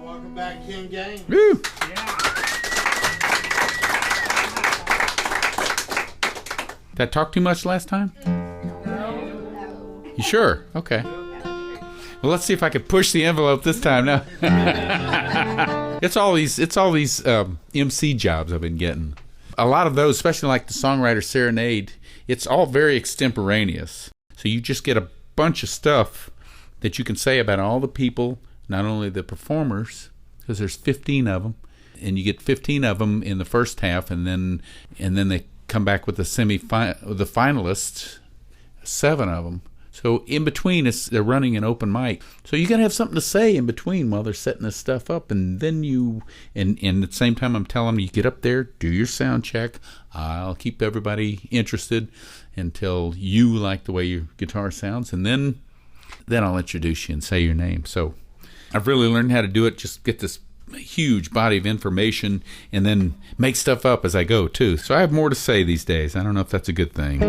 Welcome back, King Gang. Woo! Yeah. Did I talk too much last time? No. You sure? Okay. Well, let's see if I can push the envelope this time. Now, it's all these MC jobs I've been getting. A lot of those, especially like the Songwriter Serenade, it's all very extemporaneous. So you just get a bunch of stuff that you can say about all the people, not only the performers, because there's 15 of them, and you get 15 of them in the first half, and then they come back with the finalists, 7 of them. So in between, they're running an open mic. So you got to have something to say in between while they're setting this stuff up. And then and at the same time, I'm telling them, you get up there, do your sound check. I'll keep everybody interested until you like the way your guitar sounds. And then I'll introduce you and say your name. So I've really learned how to do it. Just get this huge body of information and then make stuff up as I go, too. So I have more to say these days. I don't know if that's a good thing.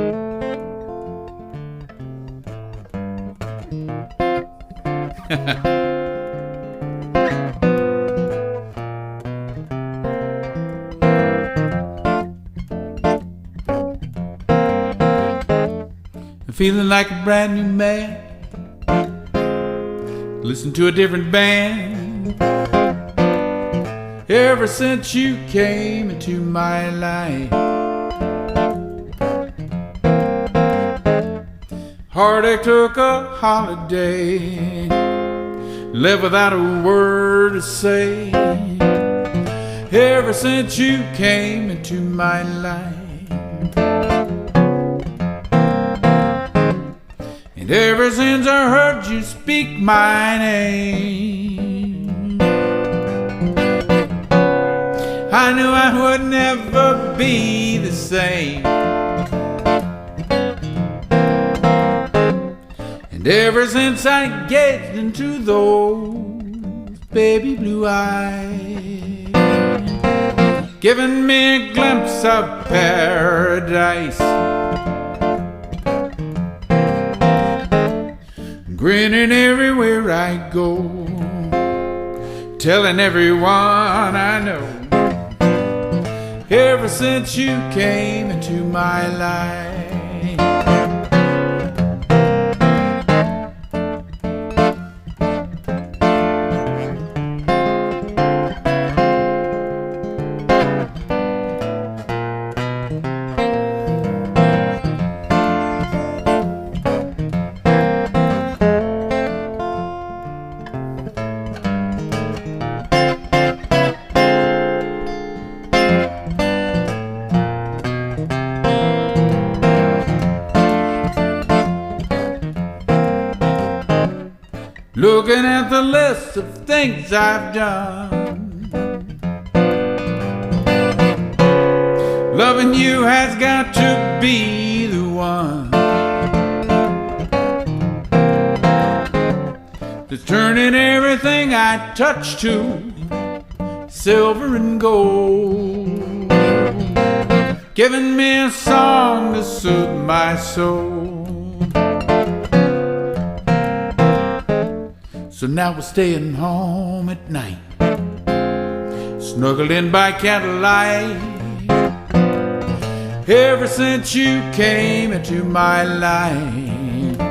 Feeling like a brand new man. Listen to a different band. Ever since you came into my life, heartache took a holiday. Left without a word to say. Ever since you came into my life. And ever since I heard you speak my name, I knew I would never be the same. And ever since I gazed into those baby blue eyes, giving me a glimpse of paradise, grinning everywhere I go, telling everyone I know, ever since you came into my life. Looking at the list of things I've done, loving you has got to be the one that's turning everything I touch to silver and gold, giving me a song to soothe my soul. So now we're staying home at night, snuggled in by candlelight. Ever since you came into my life,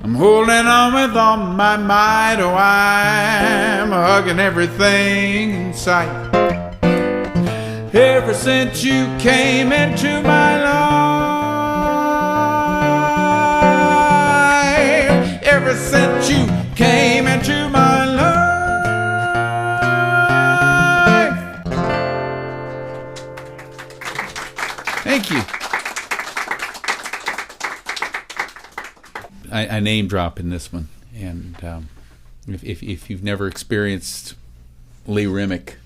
I'm holding on with all my might. Oh, I'm hugging everything in sight. Ever since you came into my life, ever since you came into my life. Thank you. I name drop in this one, and if you've never experienced Lee Remick,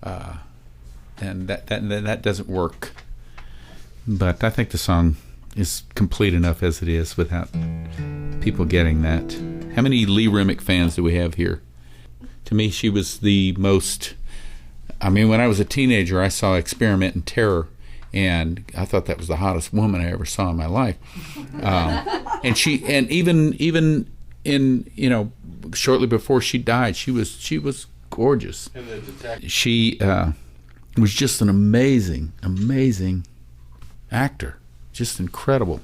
then that doesn't work. But I think the song is complete enough as it is without people getting that. How many Lee Remick fans do we have here? To me, she was the most... I mean, when I was a teenager, I saw Experiment in Terror, and I thought that was the hottest woman I ever saw in my life. And even shortly before she died, she was gorgeous. And the detective. She was just an amazing actor, just incredible.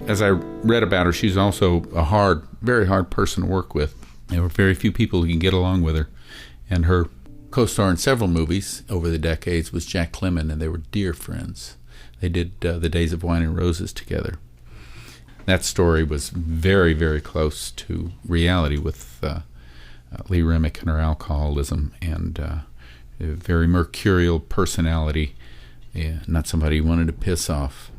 As I read about her, she's also a very hard person to work with. There were very few people who can get along with her. And her co-star in several movies over the decades was Jack Lemmon, and they were dear friends. They did The Days of Wine and Roses together. That story was very, very close to reality with Lee Remick and her alcoholism and a very mercurial personality. Yeah, not somebody you wanted to piss off.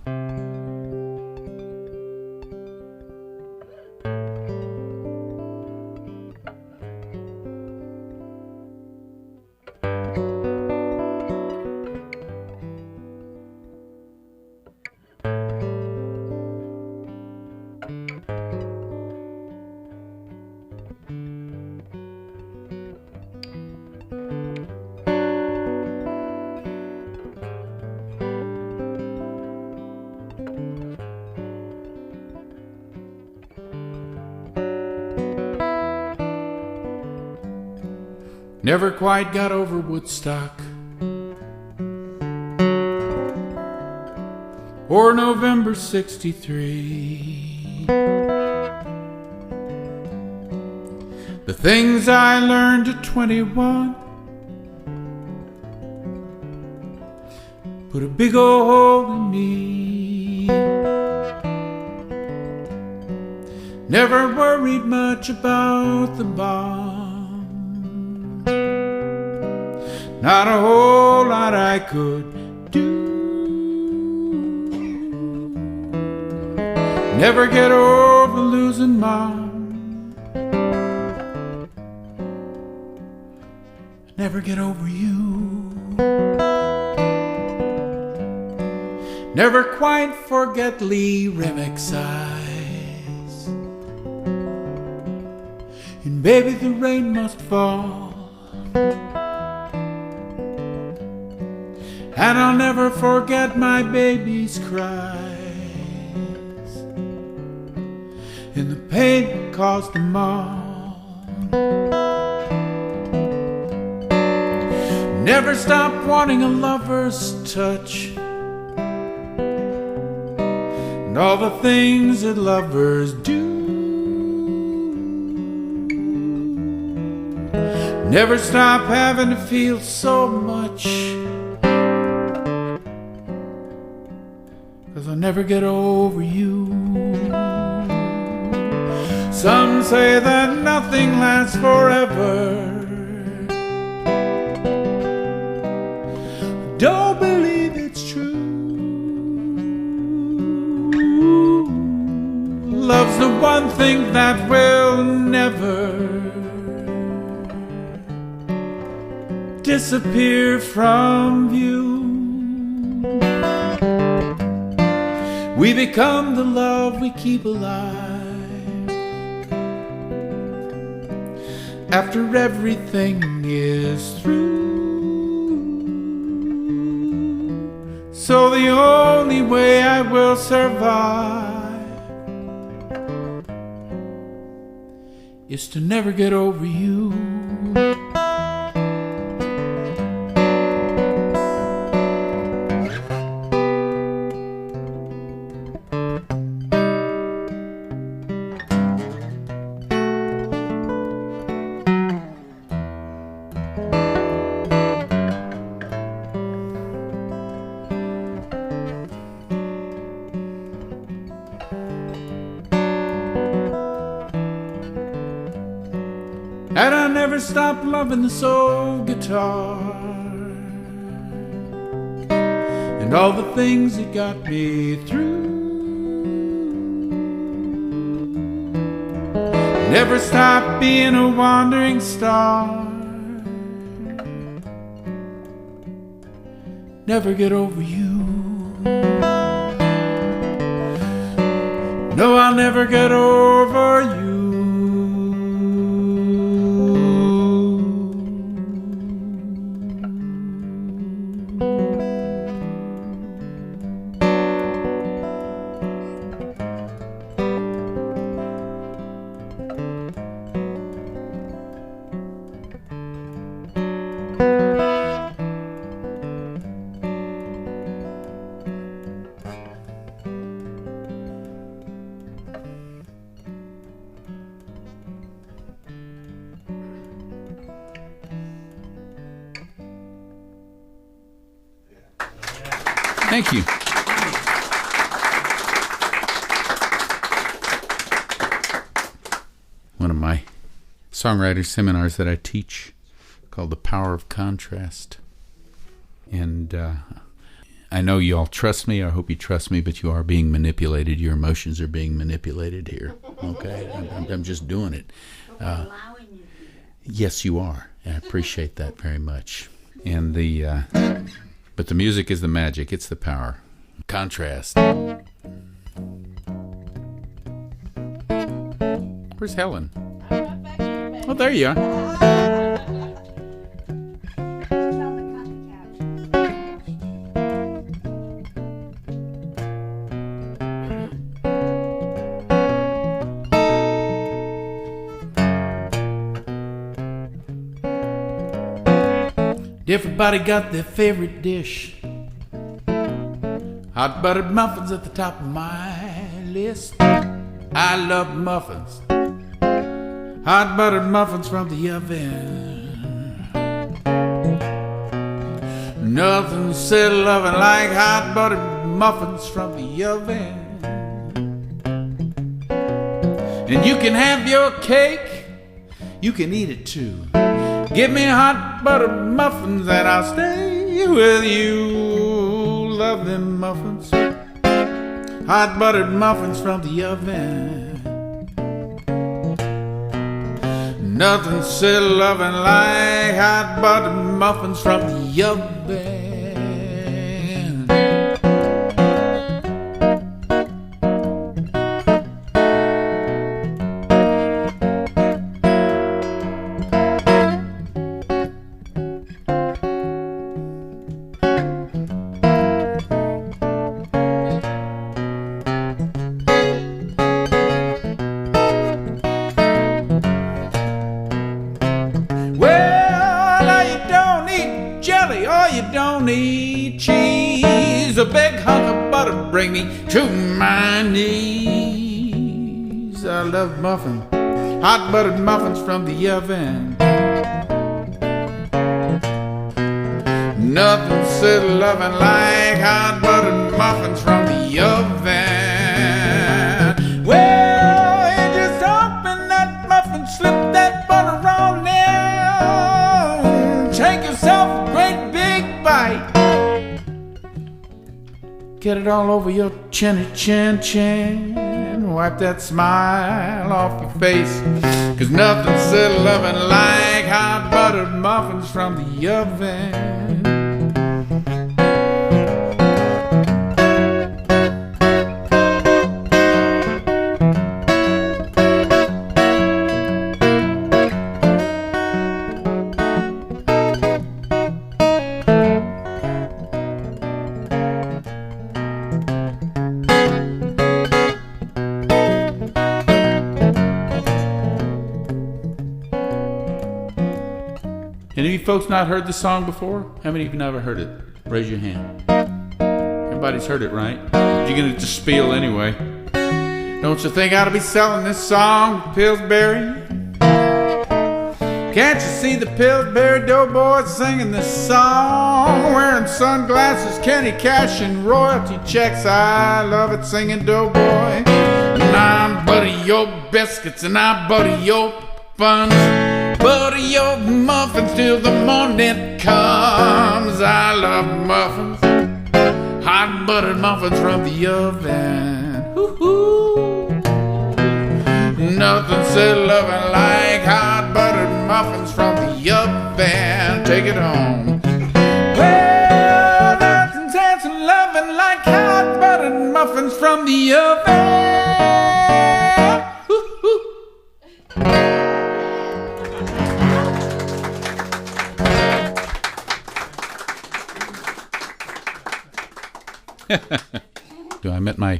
Never quite got over Woodstock or November '63. The things I learned at 21 put a big old hole in me. Never worried much about the bomb. Not a whole lot I could do. Never get over losing Mom. Never get over you. Never quite forget Lee Remick's eyes. And baby, the rain must fall. And I'll never forget my baby's cries and the pain it caused them all. Never stop wanting a lover's touch and all the things that lovers do. Never stop having to feel so much, 'cause I'll never get over you. Some say that nothing lasts forever. Don't believe it's true. Love's the one thing that will never disappear from view. We become the love we keep alive after everything is through. So the only way I will survive is to never get over you. And I never stopped loving the soul guitar and all the things it got me through. Never stopped being a wandering star. Never get over you. No, I'll never get over you. Thank you. One of my songwriter seminars that I teach called The Power of Contrast. And I know you all trust me. I hope you trust me, but you are being manipulated. Your emotions are being manipulated here. Okay? I'm just doing it. Yes, you are. I appreciate that very much. And but the music is the magic. It's the power. Contrast. Where's Helen? Oh, there you are. Everybody got their favorite dish. Hot buttered muffins at the top of my list. I love muffins. Hot buttered muffins from the oven. Nothing said loving like hot buttered muffins from the oven. And you can have your cake, you can eat it too. Give me hot buttered muffins and I'll stay with you. Love them muffins. Hot buttered muffins from the oven. Nothing said loving like hot buttered muffins from the oven. A big hunk of butter bring me to my knees. I love muffins, hot buttered muffins from the oven. Nothing said loving like hot buttered muffins from the oven. Well, you just open that muffin, slip that butter on there. Take yourself a great big bite. Get it all over your chinny chin chin. Wipe that smile off your face. 'Cause nothing said loving like hot buttered muffins from the oven. Any of you folks not heard the song before? How many of you never heard it? Raise your hand. Everybody's heard it, right? You're going to just spiel anyway. Don't you think I ought to be selling this song, Pillsbury? Can't you see the Pillsbury Doughboys singing this song? Wearing sunglasses, Kenny Cash, and royalty checks. I love it singing Doughboy. And I butter your biscuits and I butter your buns. Butter your muffins till the morning comes. I love muffins, hot buttered muffins from the oven. Woo-hoo. Nothing said loving like hot buttered muffins from the oven. Take it home. Well, nothing said loving like hot buttered muffins from the oven. Woo-hoo. I met my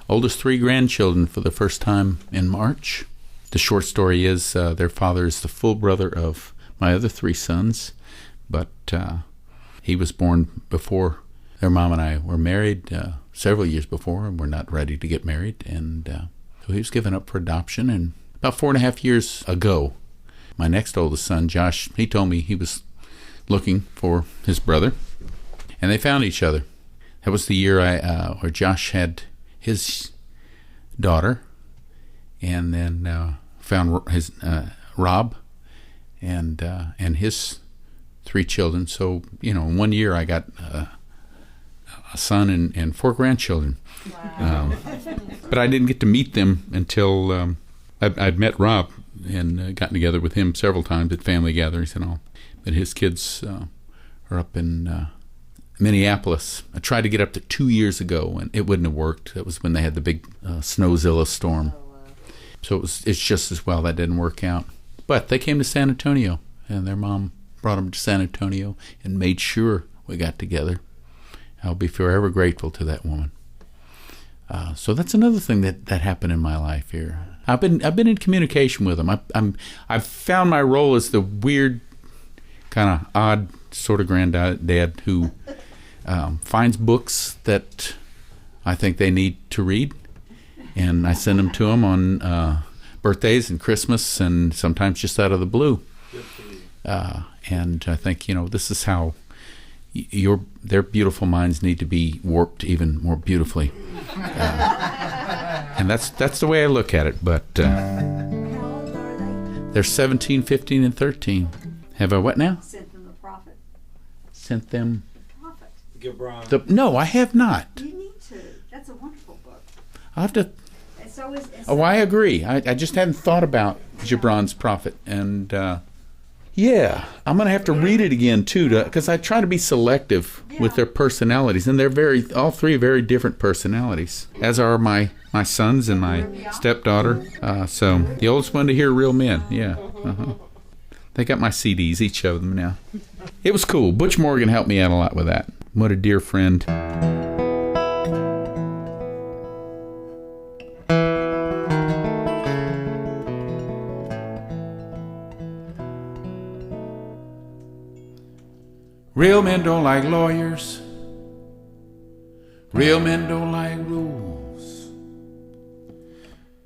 oldest 3 grandchildren for the first time in March. The short story is their father is the full brother of my other 3 sons, but he was born before their mom and I were married, several years before, and we're not ready to get married. And so he was given up for adoption. And about 4.5 years ago, my next oldest son, Josh, he told me he was looking for his brother, and they found each other. That was the year where Josh had his daughter, and then found his Rob, and his 3 children. So in 1 year I got a son and 4 grandchildren. Wow. But I didn't get to meet them until I'd met Rob and gotten together with him several times at family gatherings and all. But his kids are up in Minneapolis. I tried to get up to 2 years ago, and it wouldn't have worked. That was when they had the big Snowzilla storm. So it's just as well that didn't work out. But they came to San Antonio, and their mom brought them to San Antonio and made sure we got together. I'll be forever grateful to that woman. So that's another thing that happened in my life here. I've been in communication with them. I've found my role as the weird, kind of odd sort of granddad who finds books that I think they need to read, and I send them to them on birthdays and Christmas, and sometimes just out of the blue. And I think this is how their beautiful minds need to be warped even more beautifully. And that's the way I look at it. But How old are they? they're 17, 15, and 13. Have I what now? Sent them the prophet. Sent them. Prophet. Gibran. No, I have not. You need to. That's a wonderful book. I'll have to. It's always. Oh, I agree. I just hadn't thought about Gibran's prophet, and yeah, I'm gonna have to read it again too, because I try to be selective with their personalities, and they're all 3 very different personalities, as are my sons and my stepdaughter. So the oldest one to hear real men, yeah. They got my CDs, each of them now. It was cool. Butch Morgan helped me out a lot with that. What a dear friend. Real men don't like lawyers. Real men don't like rules.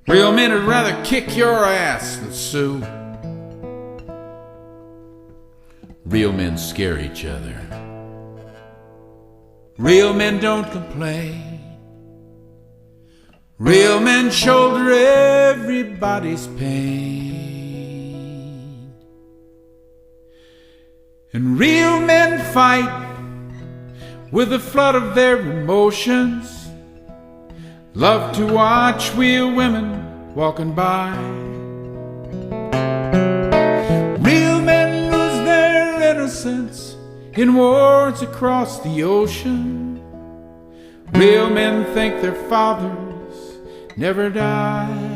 Real men would rather kick your ass than sue. Real men scare each other. Real men don't complain. Real men shoulder everybody's pain. And real men fight with the flood of their emotions. Love to watch real women walking by. Real men lose their innocence in wars across the ocean. Real men think their fathers never die.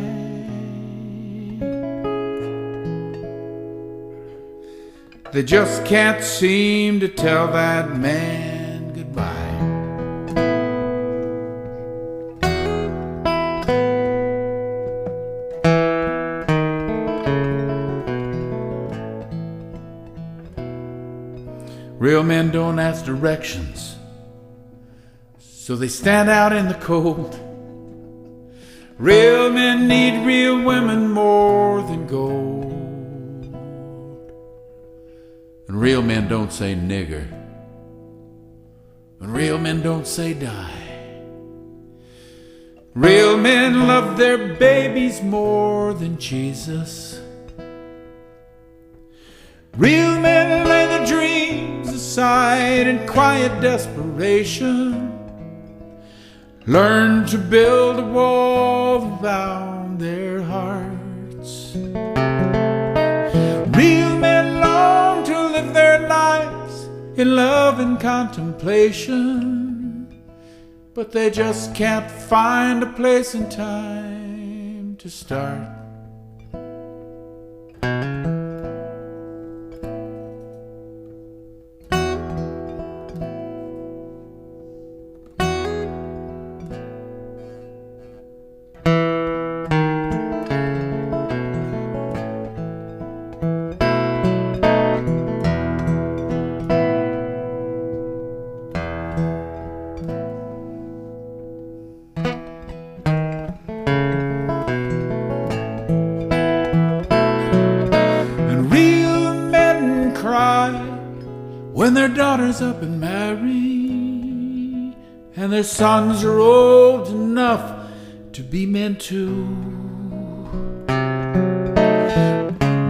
They just can't seem to tell that man goodbye. Real men don't ask directions, so they stand out in the cold. Real men need real women more than gold. And real men don't say nigger. And real men don't say die. Real men love their babies more than Jesus. Real men lay their dreams aside in quiet desperation. Learn to build a wall around their hearts. Real men long to live their lives in love and contemplation, but they just can't find a place and time to start. When their daughters up and marry, and their sons are old enough to be meant to.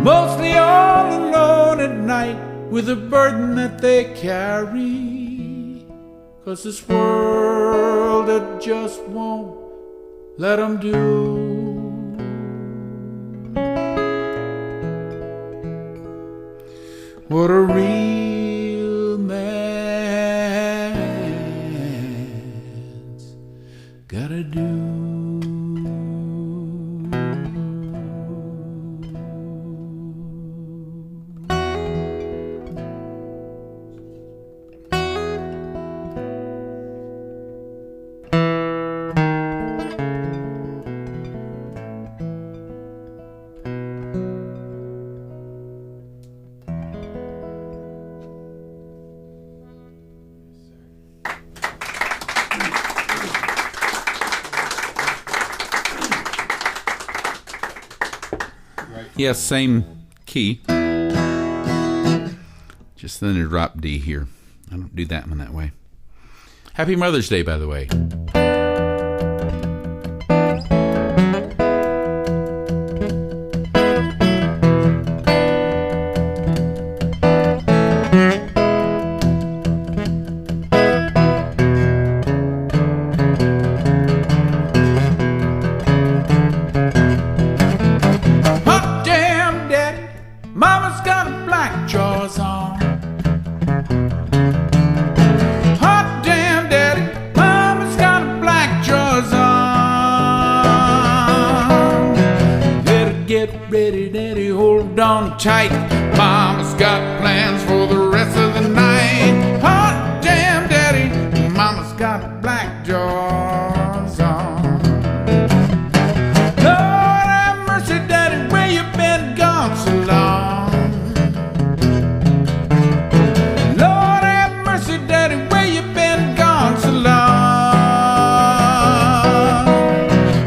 Mostly all alone at night with a burden that they carry, 'cause this world it just won't let them do. What a real man's gotta do. Yes, same key. Just then a drop D here. I don't do that one that way. Happy Mother's Day, by the way. Tight. Mama's got plans for the rest of the night. Hot damn, Daddy, Mama's got black jaws on. Lord have mercy, Daddy, where you been gone so long? Lord have mercy, Daddy, where you been gone so long?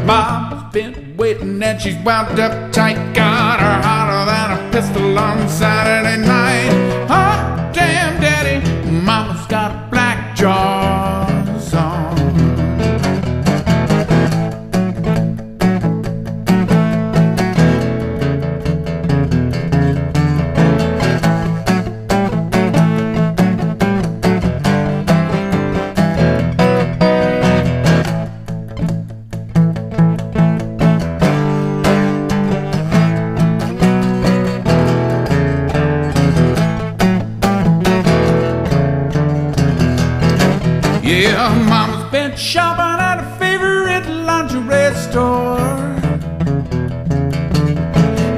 Mama's been waiting and she's wound up tight. Got her hotter than a pistol on Saturday night. Hot damn, Daddy, Mama's got black jaws on. Yeah, Mama's been shopping at a favorite lingerie store,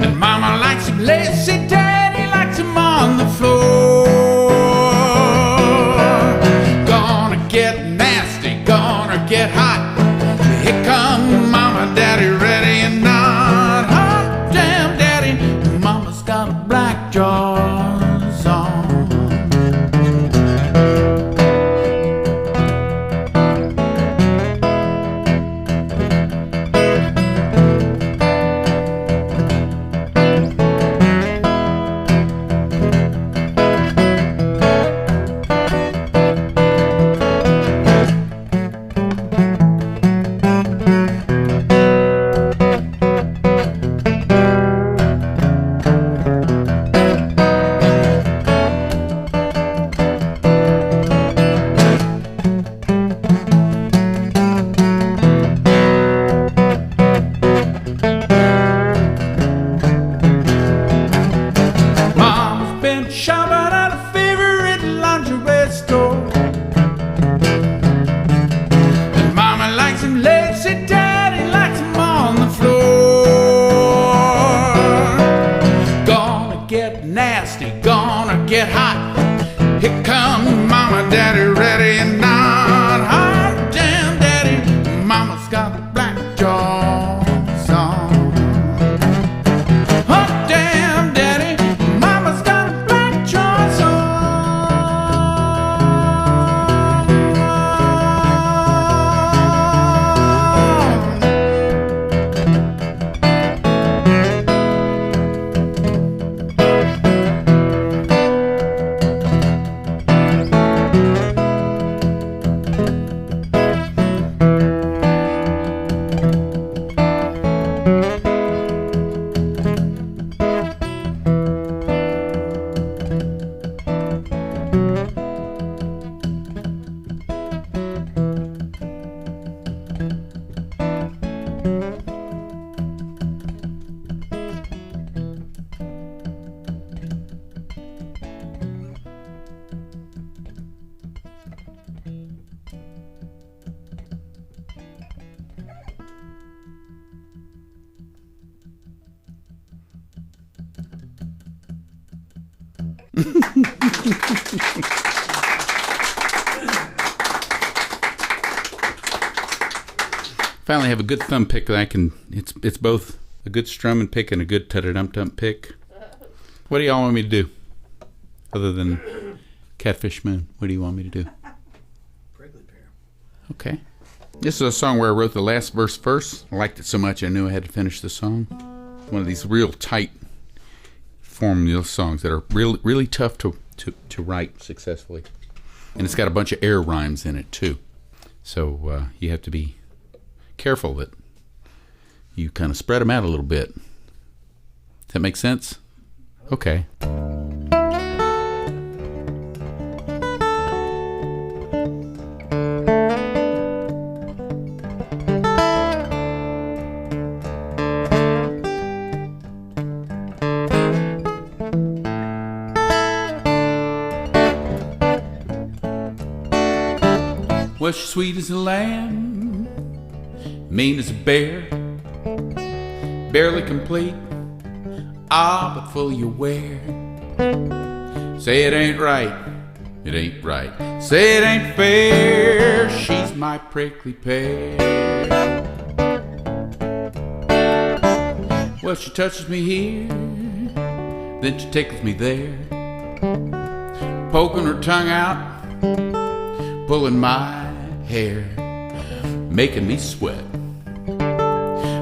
and Mama likes him lacy, Daddy likes him on the floor. Gonna get nasty, gonna get hot. Here come Mama, Daddy, ready or not. Hot damn, Daddy, Mama's got a black jaws on. Get hot. Here come Mama, Daddy, ready or not. Hot damn, Daddy, Mama's got black jaws on. Hot damn, Daddy, Mama's got black jaws on. Finally have a good thumb pick that I can. It's both a good strumming pick and a good tudder-dum-dum pick. What do y'all want me to do? Other than Catfish Moon, what do you want me to do? Prickly Pear. Okay. This is a song where I wrote the last verse first. I liked it so much I knew I had to finish the song. One of these real tight formula songs that are really tough to write successfully. And it's got a bunch of air rhymes in it too. So you have to be careful that you kind of spread them out a little bit. Does that make sense? Okay. Well, she's sweet as a lamb, mean as a bear, barely complete, but full you wear. Say it ain't right, it ain't right. Say it ain't fair, she's my prickly pear. Well, she touches me here, then she tickles me there, poking her tongue out, pulling my hair, making me sweat,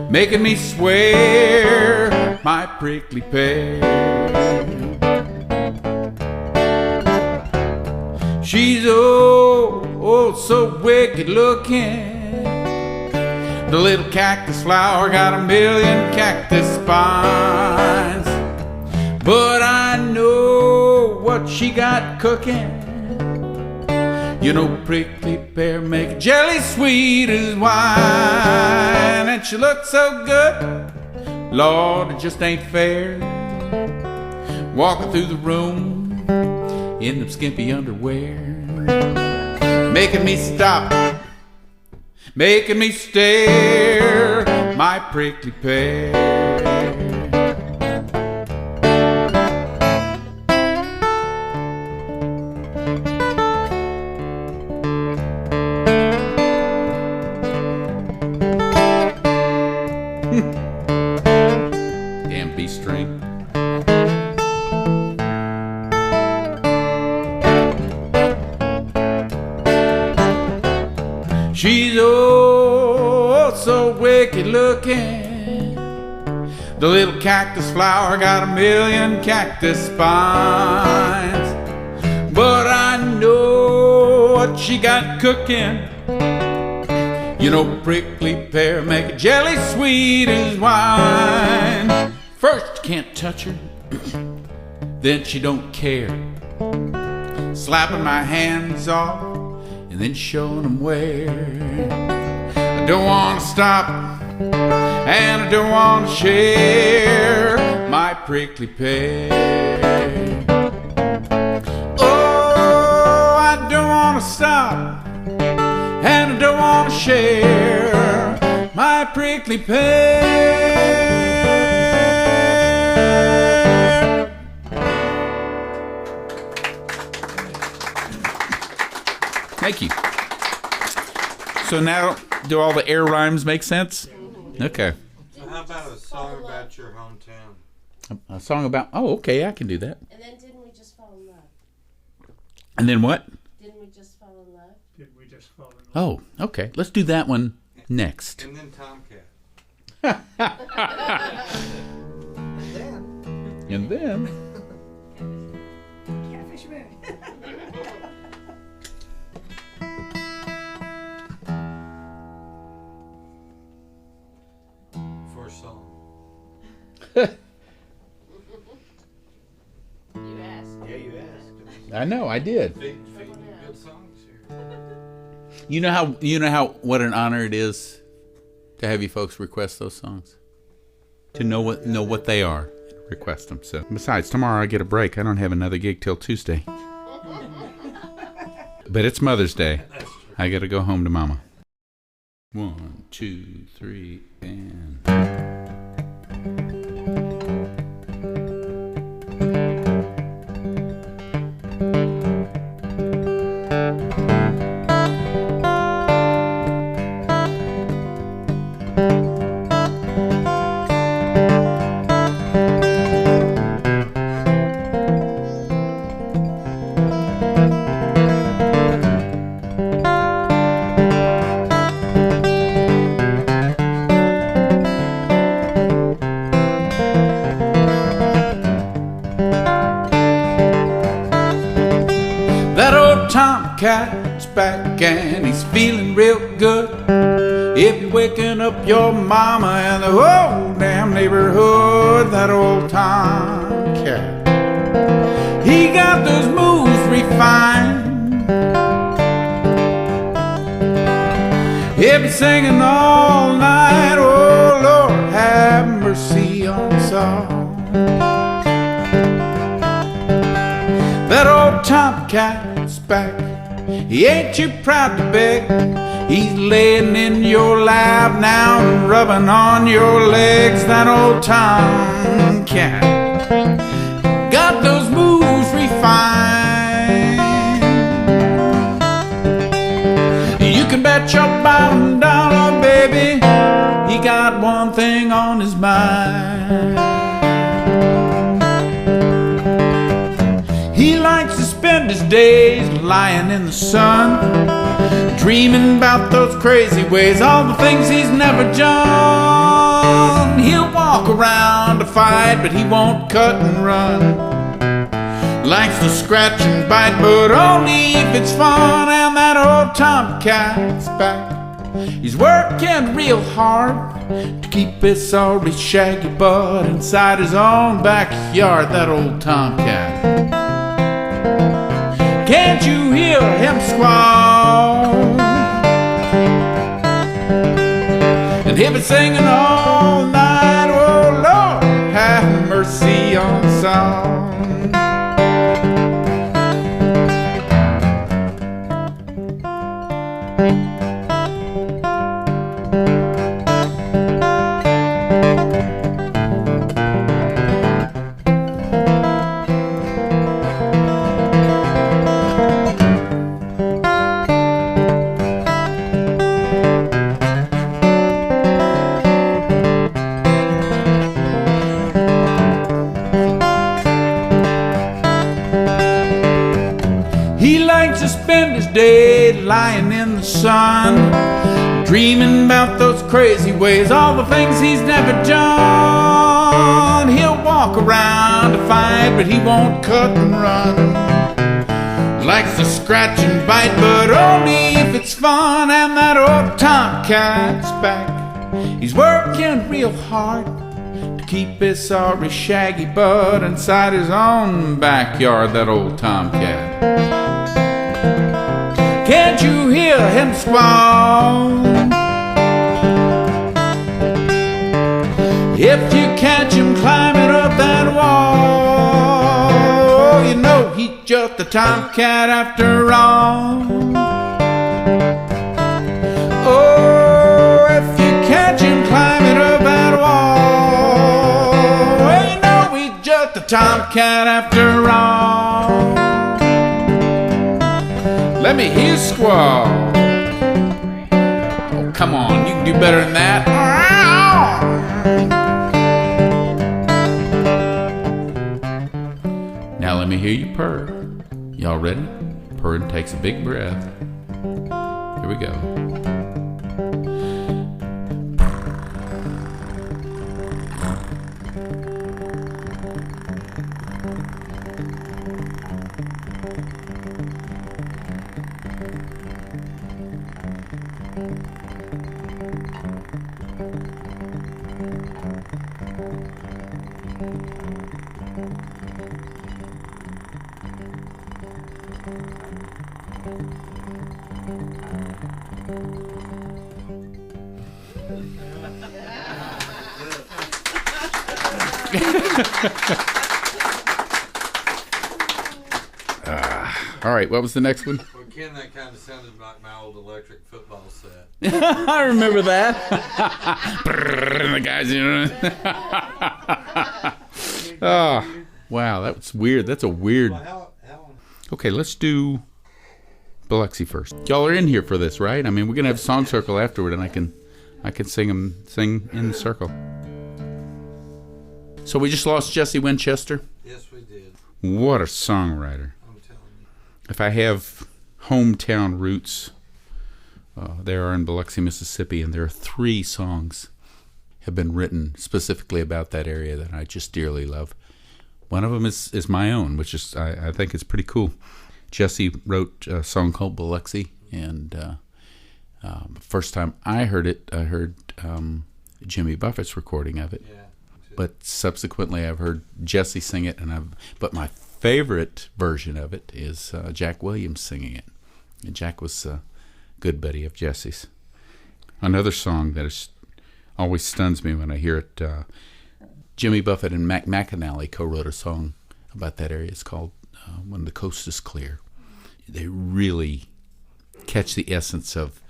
making me swear, my prickly pear. She's oh so wicked looking. The little cactus flower got a million cactus spines, but I know what she got cooking. You know, prickly pear make jelly sweet as wine. And she looks so good, Lord, it just ain't fair. Walking through the room in them skimpy underwear, making me stop, making me stare, my prickly pear. Damn B string. She's oh so wicked looking. The little cactus flower got a million cactus spines, but I know what she got cooking. You know, prickly pear make a jelly sweet as wine. First you can't touch her, then she don't care, slapping my hands off and then showing them where. I don't want to stop and I don't want to share, my prickly pear. Oh, I don't want to stop and I don't want to share, my prickly pear. Thank you. So now, do all the air rhymes make sense? Okay. So how about a song about your hometown? A song about, oh, okay, I can do that. And then didn't we just fall in love? And then what? Didn't we just fall in love? Did we just fall in love? Oh, okay. Let's do that one next. And then Tomcat. And then, Catfish Moon. For a song. You asked. Yeah, you asked. I know, I did. Feeding you good songs here. You know how what an honor it is to have you folks request those songs, to know what they are, request them. So besides, tomorrow I get a break. I don't have another gig till Tuesday, but it's Mother's Day. I got to go home to Mama. 1, 2, 3, and. tomcat's back and he's feeling real good. If you're waking up your mama and the whole damn neighborhood, that old tomcat, he got those moves refined. He'll be singing all night, oh Lord, have mercy on us all. That old tomcat's back, he ain't too proud to beg. He's laying in your lap now and rubbing on your legs. That old tomcat got those moves refined. You can bet your bottom dollar, baby, he got one thing on his mind. He likes to spend his days lying in the sun, dreaming about those crazy ways, all the things he's never done. He'll walk around to fight, but he won't cut and run. Likes to scratch and bite, but only if it's fun. And that old tomcat's back, he's working real hard to keep his sorry shaggy butt inside his own backyard. That old tomcat, can't you hear him squall? And he'll be singing all night, oh Lord, have mercy on us all. Day lying in the sun, dreaming about those crazy ways, all the things he's never done. He'll walk around to fight, but he won't cut and run. Likes to scratch and bite, but only if it's fun. And that old tomcat's back, he's working real hard to keep his sorry shaggy butt inside his own backyard. That old tomcat, can't you hear him squall? If you catch him climbing up that wall, you know he's just a tomcat after all. Oh, if you catch him climbing up that wall, well, you know he's just a tomcat after all. Let me hear squall. Oh, come on, you can do better than that. Now let me hear you purr. Y'all ready? Purr and takes a big breath. Here we go. All right, what was the next one? Well, Ken, that kind of sounded like my old electric football set. I remember that. The guys, you know. Oh, wow, that was weird. That's a weird. Well, how Okay, let's do Biloxi first. Y'all are in here for this, right? I mean, we're gonna have a song circle afterward, and I can sing in the circle. So we just lost Jesse Winchester. yes, we did. What a songwriter! I'm telling you. If I have hometown roots, they are in Biloxi, Mississippi, and there are 3 songs have been written specifically about that area that I just dearly love. One of them is my own, which is I think is pretty cool. Jesse wrote a song called Biloxi, and the first time I heard it, I heard Jimmy Buffett's recording of it. Yeah. But subsequently, I've heard Jesse sing it, but my favorite version of it is Jack Williams singing it. And Jack was a good buddy of Jesse's. Another song that always stuns me when I hear it, Jimmy Buffett and Mac McAnally co-wrote a song about that area. It's called When the Coast is Clear. They really catch the essence of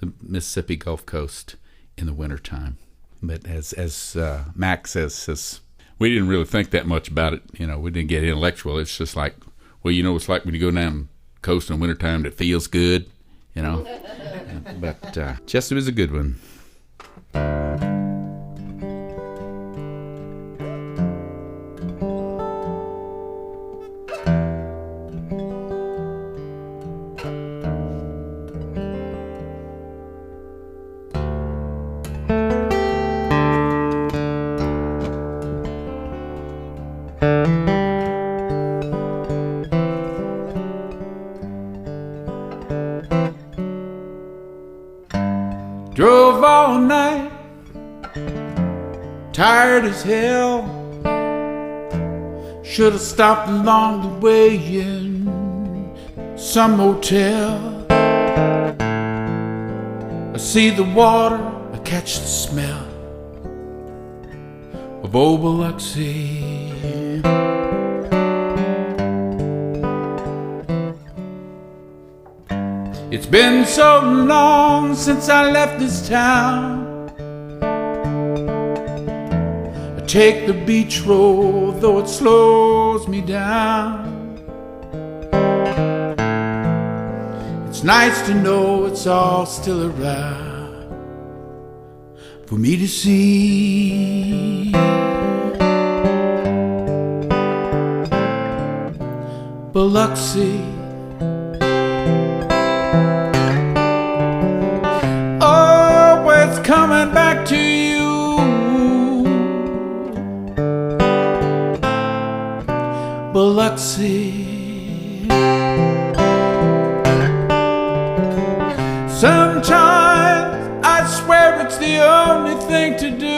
the Mississippi Gulf Coast in the wintertime. But as Mac says, we didn't really think that much about it. We didn't get intellectual. It's just like, well, it's like when you go down the coast in the wintertime, it feels good, But Jesse was a good one. Drove all night, tired as hell. Should have stopped along the way in some motel. I see the water, I catch the smell of old Biloxi. It's been so long since I left this town. I take the beach road, though it slows me down. It's nice to know it's all still around for me to see. Biloxi, coming back to you. Biloxi, sometimes I swear it's the only thing to do.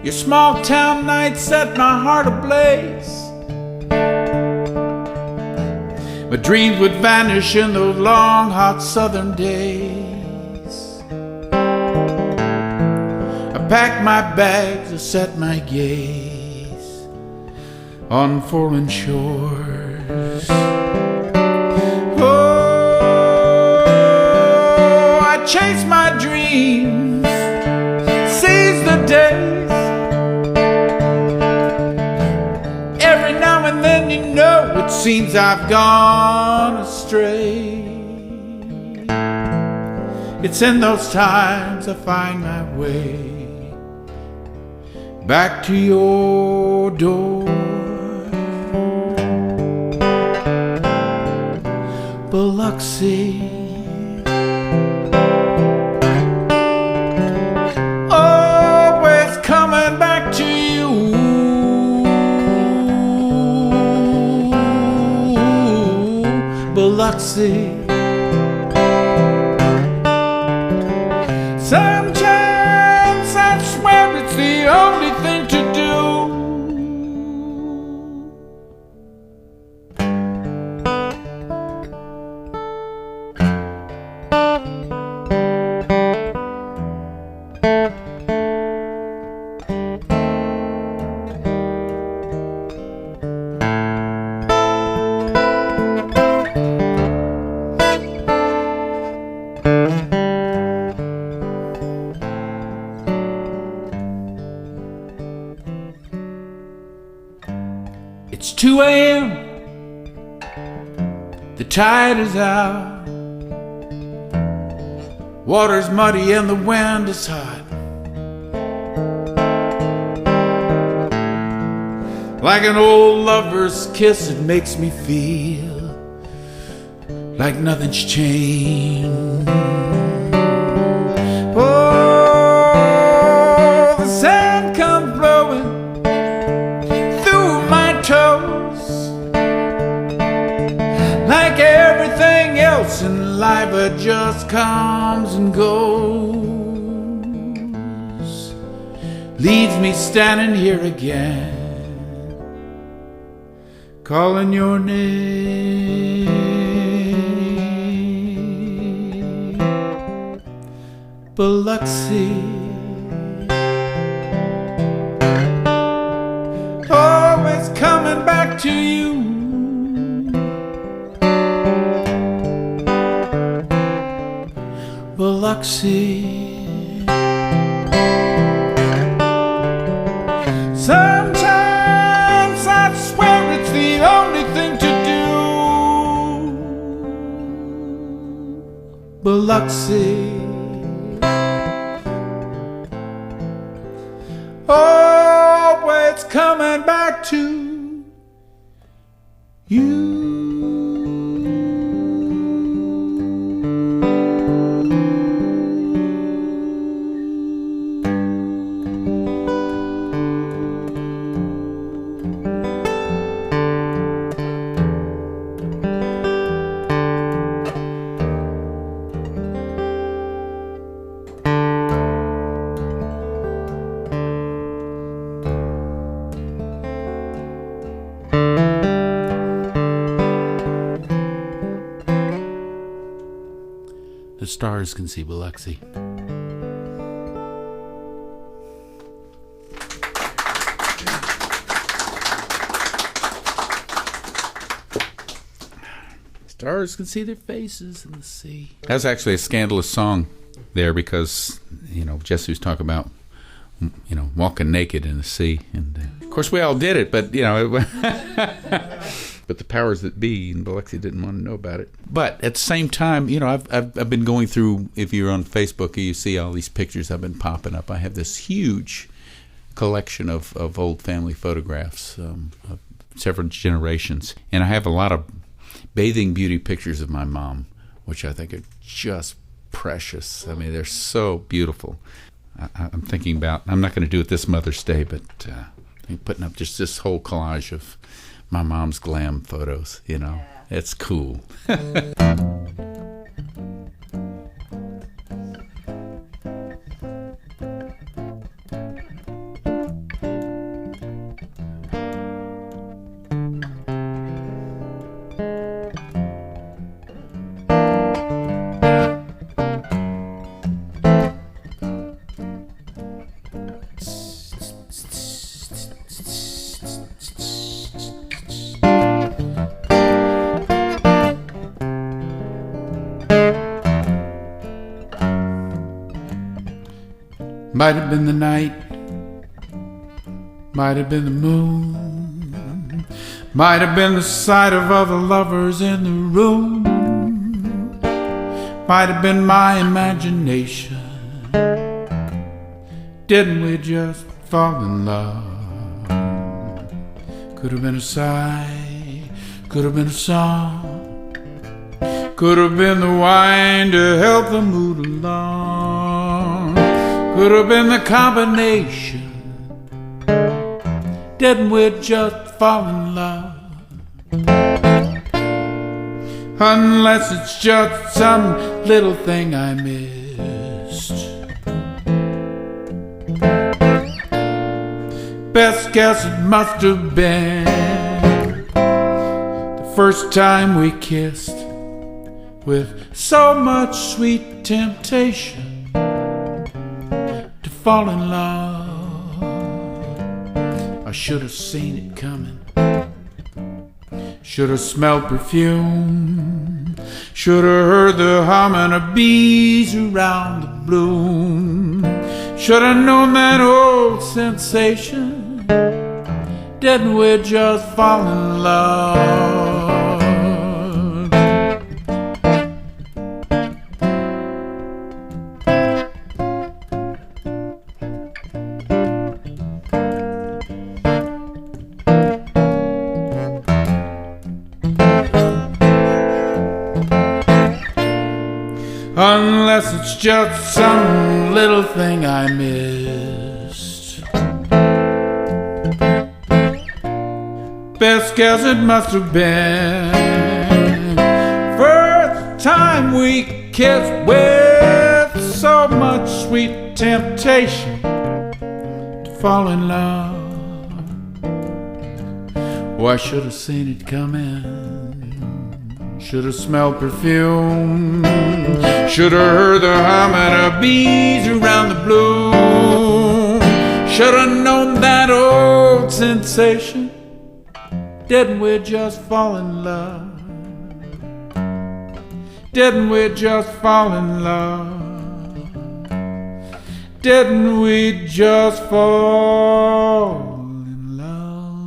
Your small town nights set my heart ablaze. My dreams would vanish in those long, hot southern days. I packed my bags, I set my gaze on foreign shores. Oh, I chase my dreams, seize the days. Every now and then, it seems I've gone astray. It's in those times I find my way back to your door. Biloxi, always coming back to you. Biloxi, sometimes I swear it's the only thing to do. It's 2 a.m. The tide is out. Water's muddy and the wind is hot. Like an old lover's kiss, it makes me feel like nothing's changed. Oh, the sand comes blowing in life that just comes and goes, leaves me standing here again, calling your name, Biloxi. Always coming back to you, Biloxi. Sometimes I swear it's the only thing to do, Biloxi. Always coming back to you. The stars can see Biloxi. Stars can see their faces in the sea. That's actually a scandalous song there because, Jesse was talking about, walking naked in the sea. And of course we all did it, but, but the powers that be in Biloxi didn't want to know about it. But at the same time, I've been going through, if you're on Facebook, you see all these pictures I've been popping up. I have this huge collection of old family photographs of several generations. And I have a lot of bathing beauty pictures of my mom, which I think are just precious. I mean, they're so beautiful. I'm thinking about, I'm not going to do it this Mother's Day, but I'm putting up just this whole collage of my mom's glam photos, Yeah. It's cool. Might have been the night, might have been the moon, might have been the sight of other lovers in the room, might have been my imagination. Didn't we just fall in love? Could have been a sigh, could have been a song, could have been the wine to help the mood along. Could have been the combination. Didn't we just fall in love? Unless it's just some little thing I missed. Best guess it must have been the first time we kissed with so much sweet temptation. Fall in love. I should have seen it coming. Should have smelled perfume. Should have heard the humming of bees around the bloom. Should have known that old sensation. Didn't we just fall in love? Unless it's just some little thing I missed. Best guess it must have been first time time we kiss with so much sweet temptation to fall in love. Oh, I should have seen it coming, should have smelled perfume, should have heard the humming of bees around the bloom, should have known that old sensation. Didn't we just fall in love? Didn't we just fall in love? Didn't we just fall in love?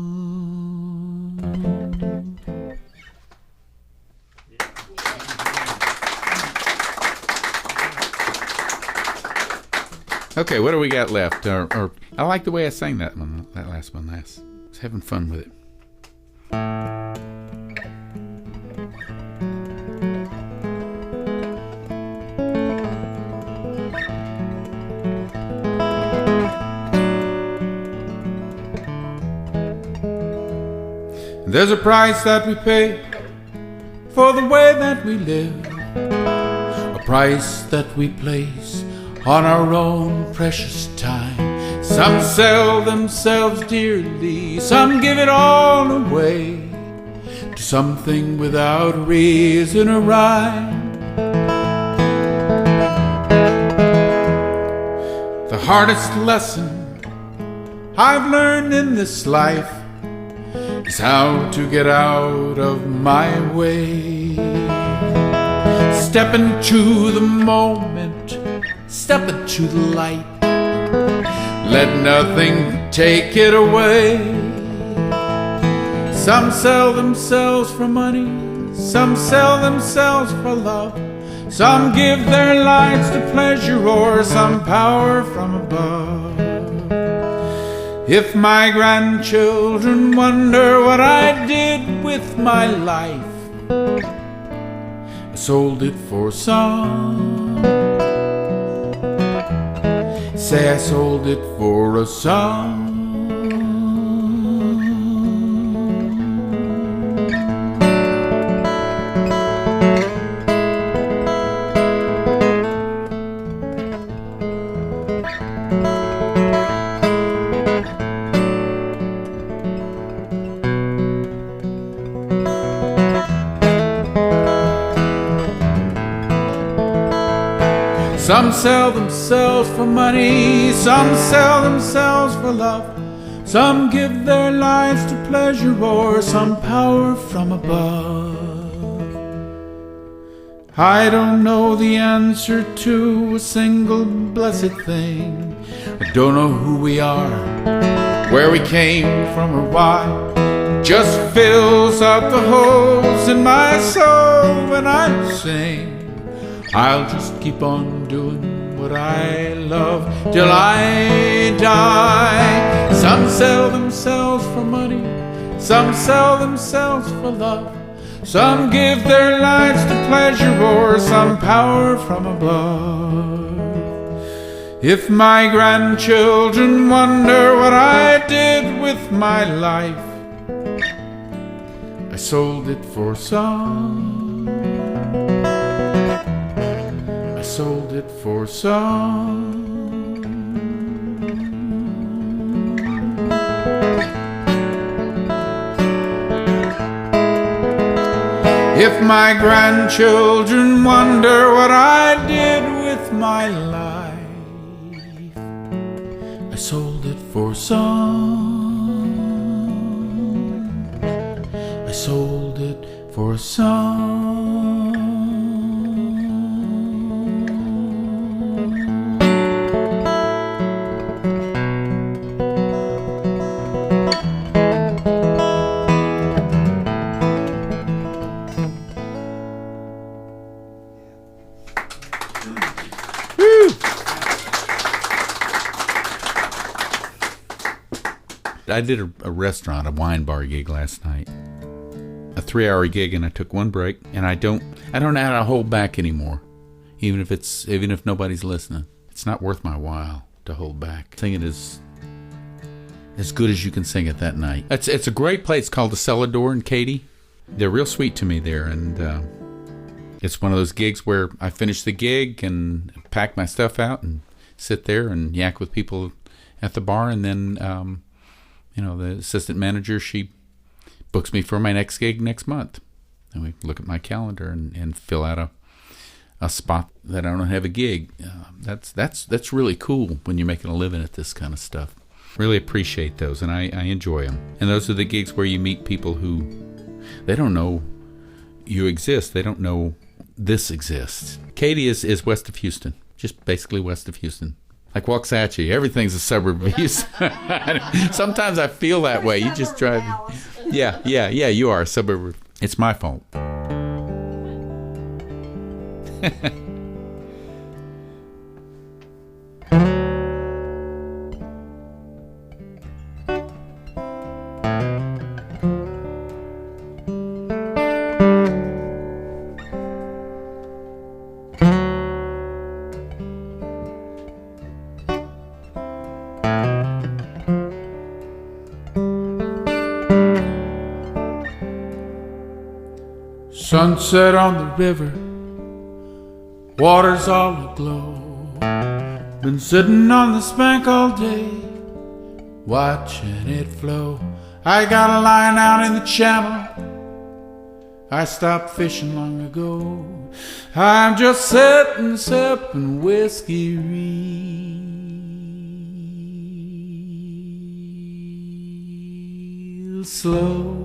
Okay, what do we got left? Or I like the way I sang that one, that last one. I was having fun with it. There's a price that we pay for the way that we live, a price that we place on our own precious time. Some sell themselves dearly, some give it all away to something without reason or rhyme. The hardest lesson I've learned in this life is how to get out of my way. Step into the moment, step into the light, let nothing take it away. Some sell themselves for money, some sell themselves for love, some give their lives to pleasure or some power from above. If my grandchildren wonder what I did with my life, I sold it for some. Say I sold it for a song. Some sell themselves for money, some sell themselves for love, some give their lives to pleasure or some power from above. I don't know the answer to a single blessed thing. I don't know who we are, where we came from or why. It just fills up the holes in my soul when I sing. I'll just keep on doing what I love till I die. Some sell themselves for money, some sell themselves for love, some give their lives to pleasure or some power from above. If my grandchildren wonder what I did with my life, I sold it for some. I sold it for some. If my grandchildren wonder what I did with my life, I sold it for some. I sold it for some. I did a restaurant, a wine bar gig last night. A 3-hour gig, and I took one break, and I don't know how to hold back anymore. Even if nobody's listening. It's not worth my while to hold back. Sing it as good as you can sing it that night. It's a great place called the Cellar Door in Katy. They're real sweet to me there, and It's one of those gigs where I finish the gig and pack my stuff out and sit there and yak with people at the bar, and then the assistant manager, she books me for my next gig next month, and we look at my calendar and fill out a spot that I don't have a gig. That's really cool when you're making a living at this kind of stuff. Really appreciate those, and I enjoy them. And those are the gigs where you meet people who they don't know you exist. They don't know this exists. Katy is west of Houston, just basically west of Houston. Like Waxahachie, everything's a suburb of Houston. Sometimes I feel that way. You just drive. Yeah, you are a suburb. It's my fault. Sunset on the river, water's all aglow. Been sitting on this bank all day, watching it flow. I got a line out in the channel, I stopped fishing long ago. I'm just sitting, sipping whiskey real slow.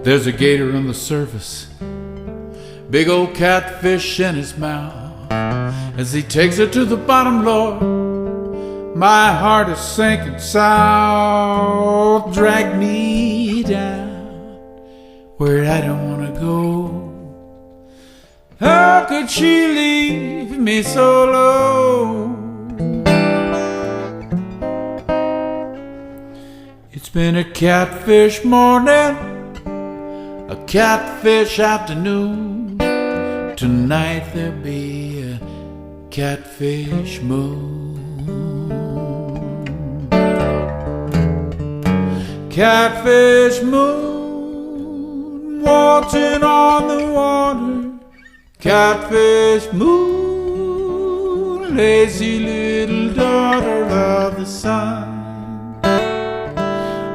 There's a gator on the surface, big old catfish in his mouth. As he takes it to the bottom, Lord, my heart is sinking south. Drag me down where I don't want to go. How could she leave me so low? It's been a catfish morning, a catfish afternoon. Tonight there'll be a catfish moon. Catfish moon, waltzing on the water. Catfish moon, lazy little daughter of the sun,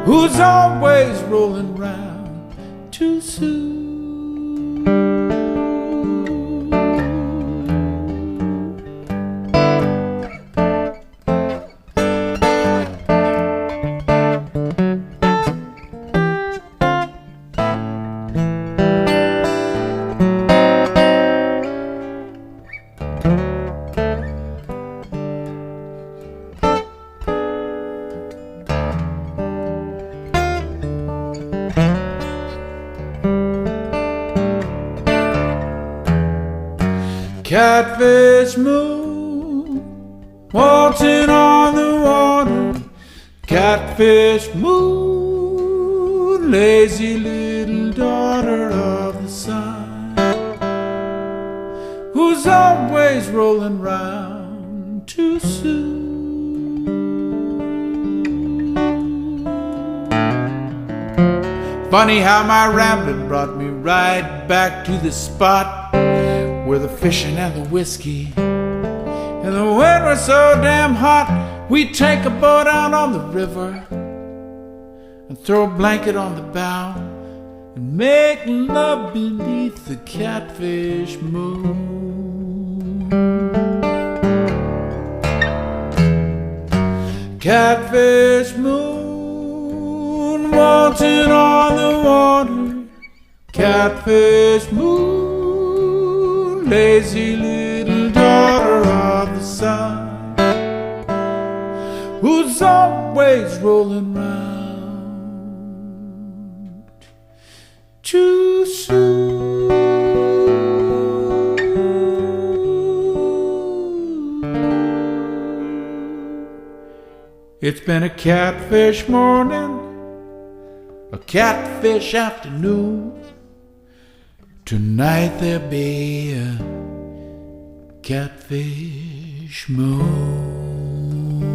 who's always rolling round too soon. Catfish moon, waltzing on the water. Catfish moon, lazy little daughter of the sun, who's always rolling round too soon. Funny how my rambling brought me right back to the spot where the fishing and the whiskey and the wind was so damn hot. We'd take a boat out on the river and throw a blanket on the bow and make love beneath the catfish moon. Catfish moon, waltzing on the water. Catfish moon, lazy little daughter of the sun, who's always rolling round too soon. It's been a catfish morning, a catfish afternoon. Tonight there'll be a catfish moon.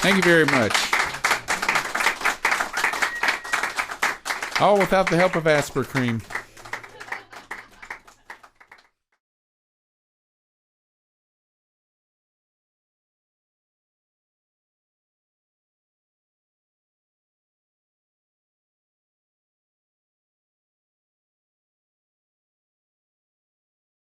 Thank you very much. All without the help of Asper Cream.